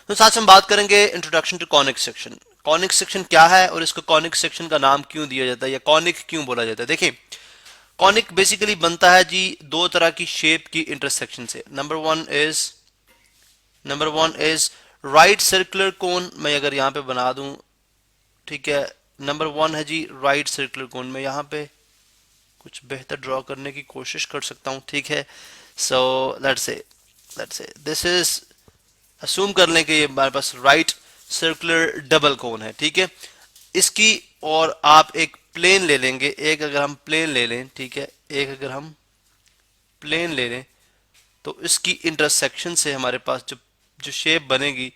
तो साथ हम बात करेंगे introduction to conic section. Conic section क्या है और इसको कॉनिक सेक्शन का नाम क्यों दिया जाता है या कॉनिक क्यों बोला जाता है। देखिए, कॉनिक बेसिकली बनता है जी दो तरह की शेप की इंटरसेक्शन से। Number one is right circular cone. मैं अगर यहाँ पे बना दूं, ठीक है, नंबर वन है जी राइट सर्कुलर कोन। मैं यहाँ पे कुछ बेहतर ड्रॉ करने की कोशिश कर सकता हूँ, ठीक है। So let's say this is, assume कर लें कि ये हमारे पास राइट सर्कुलर डबल कोन है, ठीक है। इसकी और आप एक प्लेन ले लेंगे, एक अगर हम प्लेन ले लें, ठीक है, एक अगर हम प्लेन ले लें, तो इसकी इंटरसेक्शन से हमारे पास जो जो शेप बनेगी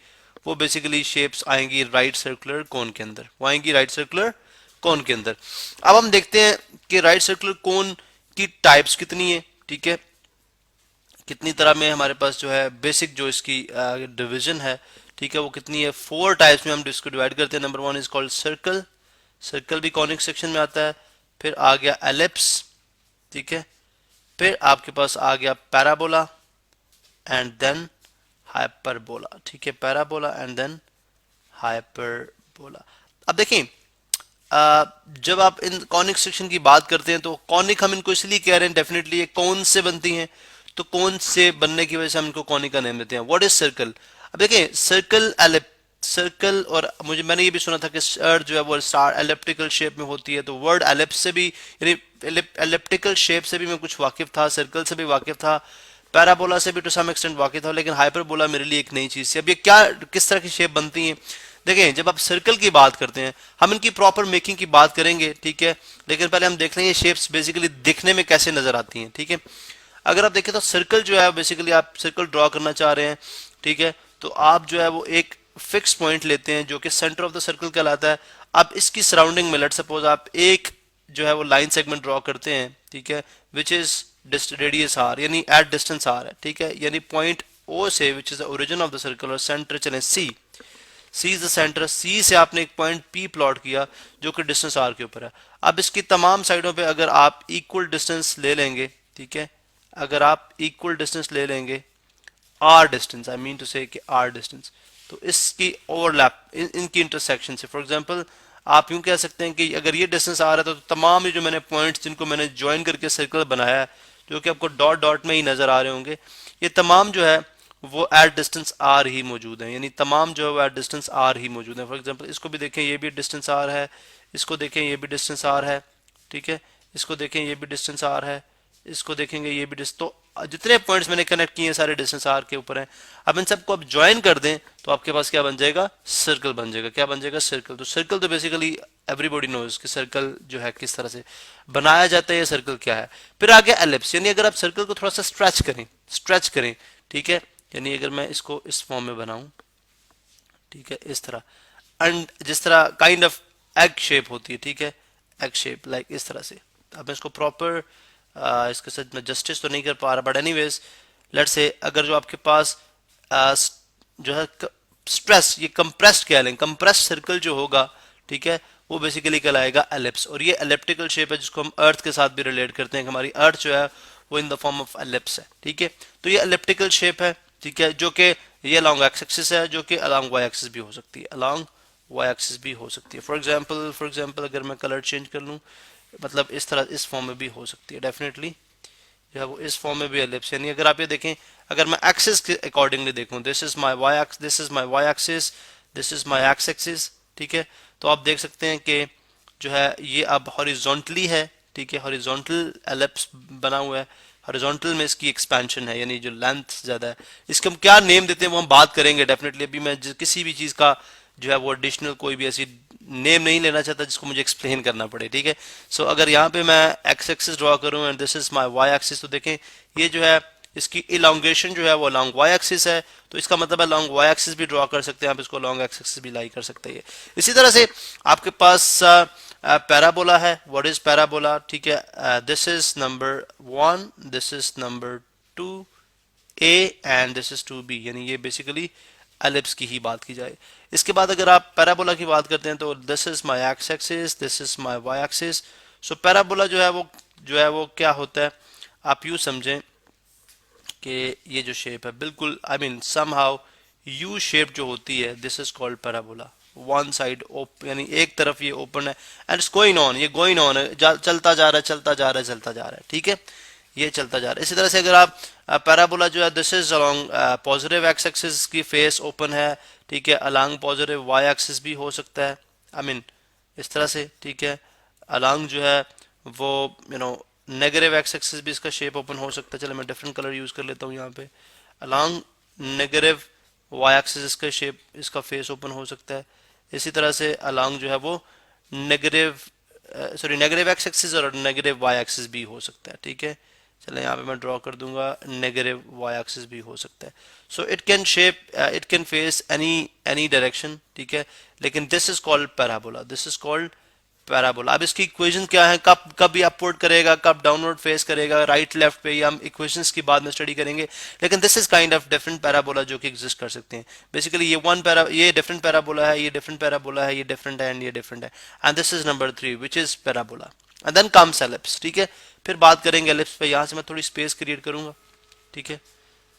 वो बेसिकली शेप्स आएंगी राइट सर्कुलर कोन के अंदर, वो आएंगी राइट सर्कुलर कोन के अंदर। अब हम देखते हैं कि राइट सर्कुलर कोन की टाइप्स कितनी है, ठीक है, कितनी तरह में हमारे पास जो है बेसिक जो इसकी डिवीजन है, ठीक है, वो कितनी है। फोर टाइप्स में हम इसको डिवाइड करते हैं। Number one is called circle, circle भी कॉनिक सेक्शन में आता है। फिर आ गया एलिप्स, ठीक है। फिर आपके पास आ गया पैराबोला एंड देन हाइपरबोला, ठीक है, पैराबोला एंड देन हाइपरबोला। अब देखें, जब आप इन कॉनिक सेक्शन की बात करते हैं तो कॉनिक हम इनको इसलिए कह रहे हैं, डेफिनेटली ये कौन से बनती हैं, तो कौन से बनने की वजह से हम इनको कॉनिक का नेम देते हैं। What is circle? अब देखें, सर्कल सर्कल, और मैंने ये भी सुना था कि अर्थ जो है वो स्टार एलिप्टिकल शेप में होती है, तो वर्ड एलिप्स से भी, यानी एलिप्टिकल शेप से भी मैं कुछ वाकिफ था, सर्कल से भी वाकिफ था, पैराबोला से भी टू सम एक्सटेंट वाकिफ था, लेकिन हाइपरबोला मेरे लिए एक नई चीज थी। अब ये क्या, किस तरह की शेप बनती है? देखें, जब आप सर्कल की बात करते हैं, हम इनकी प्रॉपर मेकिंग की बात करेंगे, ठीक है, लेकिन पहले हम देख लेंगे शेप्स बेसिकली दिखने में कैसे नजर आती हैं, ठीक है। अगर आप देखें तो सर्कल जो है बेसिकली आप सर्कल ड्रॉ करना चाह रहे हैं, ठीक है, तो आप जो है वो एक फिक्स पॉइंट लेते हैं जो कि सेंटर ऑफ द सर्कल कहलाता है। अब इसकी सराउंडिंग में लेट सपोज आप एक जो है वो लाइन सेगमेंट ड्रॉ करते हैं, ठीक है, विच इज रेडियस आर, यानी एट डिस्टेंस आर है, ठीक है, यानी पॉइंट ओ से which is the origin of the circle और सेंटर चले सी, सी इज द सेंटर, सी से आपने एक पॉइंट पी प्लॉट किया जो कि डिस्टेंस आर के ऊपर है। अब इसकी तमाम साइडों पे अगर आप इक्वल डिस्टेंस ले लेंगे, ठीक है, अगर आप इक्वल डिस्टेंस ले लेंगे, are distance, I mean to say कि आर डिस्टेंस, तो इसकी ओवरलैप इनकी इंटरसेक्शन से, फॉर एग्जांपल आप यूं कह सकते हैं कि अगर ये डिस्टेंस आ रहा है तो तमाम ये जो मैंने पॉइंट्स जिनको मैंने ज्वाइन करके सर्कल बनाया है, जो कि आपको डॉट डॉट में ही नजर आ रहे होंगे, ये तमाम जो है वो एट डिस्टेंस आर ही मौजूद है, यानी तमाम जो है वो एट डिस्टेंस आर ही मौजूद है। फॉर एग्जांपल इसको भी देखें, ये भी डिस्टेंस आर है, इसको देखें ये भी डिस्टेंस आर है, ठीक है, इसको देखें ये भी डिस्टेंस आर है, इसको देखेंगे ये भी डिस्टेंस, तो जितने पॉइंट्स मैंने कनेक्ट किए हैं सारे डिस्टेंस आर के ऊपर हैं। अब इन सबको आप ज्वाइन कर दें तो आपके पास क्या बन जाएगा? सर्कल बन जाएगा। क्या बन जाएगा? सर्कल। तो सर्कल तो बेसिकली एवरीबॉडी नोज कि सर्कल जो है किस तरह से बनाया जाता है, ये सर्कल क्या है। फिर आ गया एलिप्स, यानी अगर आप सर्कल को थोड़ा सा स्ट्रेच करें, ठीक है, यानी अगर मैं इसको इस फॉर्म में बनाऊं, ठीक है, इस तरह, एंड जिस तरह काइंड ऑफ एग शेप होती है, ठीक है, एग शेप लाइक इस तरह से। अब मैं इसको प्रॉपर इसके साथ मैं जस्टिस तो नहीं कर पा रहा, बट एनीवेज लेट्स से अगर जो आपके पास जो है स्ट्रेस, ये कंप्रेस्ड कह लें, कंप्रेस्ड सर्कल जो होगा, ठीक है, वो बेसिकली कहलाएगा एलिप्स। और ये एलिप्टिकल शेप है जिसको हम अर्थ के साथ भी रिलेट करते हैं कि हमारी अर्थ जो है वो in the form of ellipse है, ठीक है। तो ये एलिप्टिकल शेप है, ठीक है, जो कि ये अलॉन्ग एक्स एक्सिस है, जो कि अलॉन्ग वाई एक्सिस भी हो सकती है, अलॉन्ग वाई एक्सिस भी हो सकती है। फॉर एग्जांपल अगर मैं कलर चेंज कर लूँ, मतलब इस तरह इस फॉर्म में भी हो सकती है डेफिनेटली, जो है वो इस फॉर्म में भी एलिप्स, यानी अगर आप ये देखें, अगर मैं एक्सिस के अकॉर्डिंगली देखूं, this is my y axis, this is my y axis, this is my x axis, ठीक है, तो आप देख सकते हैं कि जो है ये अब हॉरिजॉन्टली है, ठीक है, हॉरिजॉन्टल एलिप्स बना हुआ है, हॉरिजॉन्टल में इसकी एक्सपेंशन है, यानी जो लेंथ ज्यादा है। इसके हम क्या नेम देते हैं वो हम बात करेंगे डेफिनेटली। अभी मैं किसी भी चीज का जो है वो एडिशनल कोई भी ऐसी नेम नहीं लेना चाहता जिसको मुझे एक्सप्लेन करना पड़े, ठीक है। सो अगर यहाँ पे मैं एक्स एक्सिस ड्रॉ करूँ and this is my y axis, तो देखें ये जो है इसकी इलांगेशन जो है वो लॉन्ग वाई एक्सिस है, तो इसका मतलब है लॉन्ग वाई एक्सिस भी ड्रॉ कर सकते हैं आप, इसको लॉन्ग एक्स एक्सिस भी लाई कर सकते हैं। इसी तरह से आपके पास पैराबोला है। What is parabola? ठीक है, this is number one, this is number two A and this is two B, यानी ये बेसिकली एलिप्स की ही बात की जाए। इसके बाद अगर आप पैराबोला की बात करते हैं तो this is my x axis, this is my y axis. So parabola जो है वो क्या होता है, आप यूं समझें कि ये जो शेप है बिल्कुल, I mean somehow U shape जो होती है, this is called parabola. One side यानी एक तरफ ये ओपन है एंड इट्स गोइंग ऑन, ये गोइंग ऑन है, चलता जा रहा है, चलता जा रहा है, चलता जा रहा है, ठीक है, ये चलता जा रहा है। इसी तरह से अगर आप पैराबोला जो है, this is along positive x axis की फेस ओपन है, ठीक है, अलोंग पॉजिटिव वाई एक्सिस भी हो सकता है, आई मीन इस तरह से, ठीक है, अलोंग जो है वो नेगेटिव एक्स एक्सिस भी इसका शेप ओपन हो सकता है। चलो मैं डिफरेंट कलर यूज कर लेता हूँ यहाँ पे। अलोंग नेगेटिव वाई एक्सिस इसका शेप, इसका फेस ओपन हो सकता है। इसी तरह से अलोंग जो है वो नेगेटिव नेगेटिव एक्स एक्सिस और नेगेटिव वाई एक्सिस भी हो सकता है, ठीक है। चलो यहाँ पे मैं ड्रॉ कर दूंगा, नेगेटिव वाई एक्सिस भी हो सकता है। So it can shape, it can face any direction, ठीक है, लेकिन this is called parabola, this is called parabola. अब इसकी इक्वेशन क्या है, कब कब ये अपवर्ड करेगा, कब डाउनवर्ड फेस करेगा, राइट लेफ्ट पे, ये हम इक्वेशंस की बाद में स्टडी करेंगे। लेकिन this is kind of different parabola जो कि एग्जिस्ट कर सकते हैं। बेसिकली ये डिफरेंट पैराबोला है, ये डिफरेंट पैराबोला है, ये डिफरेंट है एंड ये डिफरेंट है। And this is number 3 which is parabola. And then comes ellipse, ठीक है, फिर बात करेंगे एलिप्स पे। यहाँ से मैं थोड़ी स्पेस क्रिएट करूंगा, ठीक है।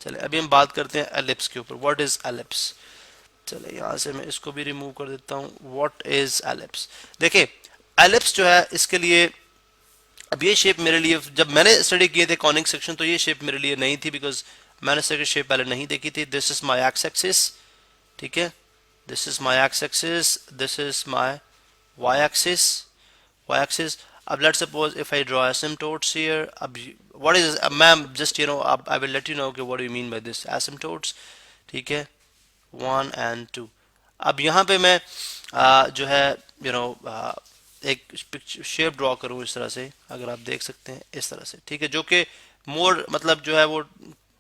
चले अभी हम बात करते हैं एलिप्स के ऊपर। What is ellipse? चले यहाँ से मैं इसको भी रिमूव कर देता हूँ। What is ellipse? देखिए एलिप्स जो है, इसके लिए अब ये शेप मेरे लिए, जब मैंने स्टडी किए थे कॉनिक सेक्शन, तो ये शेप मेरे लिए नहीं थी, बिकॉज मैंने इसकी शेप पहले नहीं देखी थी। This is my X axis, ठीक है, this is my X axis, this is my Y axis, Y axis. अब let's suppose if I draw asymptotes here, अब व्हाट इज, मैम जस्ट अब I will let you know कि what you mean by this asymptotes, ठीक है, 1 and 2। अब यहाँ पे मैं जो है एक शेप ड्रॉ करूँ इस तरह से, अगर आप देख सकते हैं इस तरह से, ठीक है, जो कि मोर मतलब जो है वो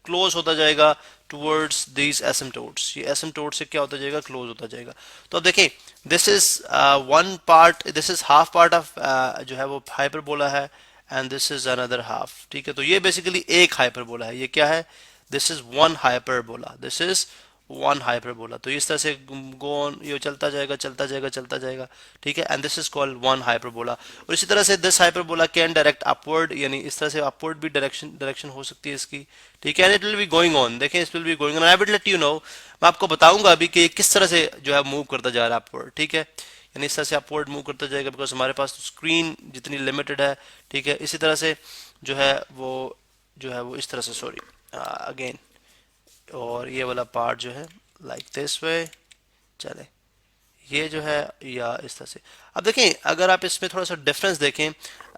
क्लोज होता जाएगा टूवर्ड्स दीज एसिम्टोट्स। ये एसिम्टोट से क्या होता जाएगा, क्लोज होता जाएगा। तो अब देखें, this is one part, this is half part of जो है वो हाइपरबोला है, and this is another half, ठीक है। तो ये बेसिकली एक हाइपरबोला है। ये क्या है? This is one hyperbola, this is one hyperbola. तो इस तरह से गो ऑन, ये चलता जाएगा, चलता जाएगा, चलता जाएगा, ठीक है, and this is called one hyperbola. और इसी तरह से this hyperbola can direct upward, यानी इस तरह से अपवर्ड भी डायरेक्शन हो सकती है इसकी, ठीक है, and it will be going on. देखें, it will be going on, I will let you know, मैं आपको बताऊंगा अभी कि किस तरह से जो है मूव करता जा रहा है अपवर्ड, ठीक है, यानी इस तरह से अपवर्ड मूव करता जाएगा, बिकॉज हमारे पास स्क्रीन जितनी लिमिटेड है, ठीक है। इसी तरह से जो है वो इस तरह से, सॉरी अगेन, और ये वाला पार्ट जो है लाइक दिस वे, चले ये जो है या इस तरह से। अब देखें, अगर आप इसमें थोड़ा सा डिफरेंस देखें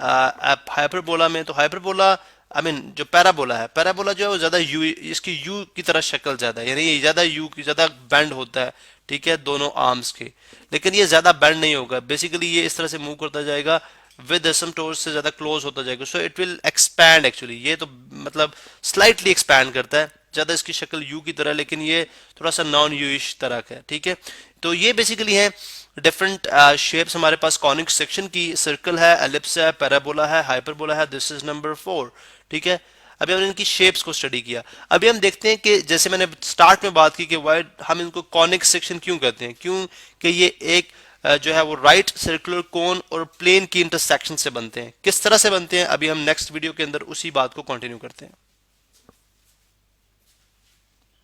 आप हाइपरबोला में, तो हाइपरबोला आई मीन जो पैराबोला है, पैराबोला जो है वो ज़्यादा यू, इसकी यू की तरह शक्ल ज़्यादा है, यानी ये ज़्यादा यू की ज़्यादा बैंड होता है, ठीक है, दोनों आर्म्स के। लेकिन ये ज़्यादा बैंड नहीं होगा, बेसिकली ये इस तरह से मूव करता जाएगा, विद एसिम्प्टोट्स से ज़्यादा क्लोज होता जाएगा। So it will expand, actually ये तो मतलब स्लाइटली एक्सपैंड करता है, ज़्यादा इसकी शक्ल यू की तरह, लेकिन ये थोड़ा सा नॉन यूइश तरह का है, ठीक है। तो ये बेसिकली है डिफरेंट शेप्स हमारे पास कॉनिक सेक्शन की। सर्कल है, एलिप्स है, पैराबोला है, हाइपरबोला है, दिस इज नंबर 4, ठीक है। अभी हमने इनकी शेप्स को स्टडी किया। अभी हम देखते हैं कि जैसे मैंने स्टार्ट में बात की कि वाई हम इनको कॉनिक सेक्शन क्यों कहते हैं, क्यों कि ये एक जो है वो राइट सर्कुलर कोन और प्लेन की इंटरसेक्शन से बनते हैं। किस तरह से बनते हैं, अभी हम नेक्स्ट वीडियो के अंदर उसी बात को कंटिन्यू करते हैं।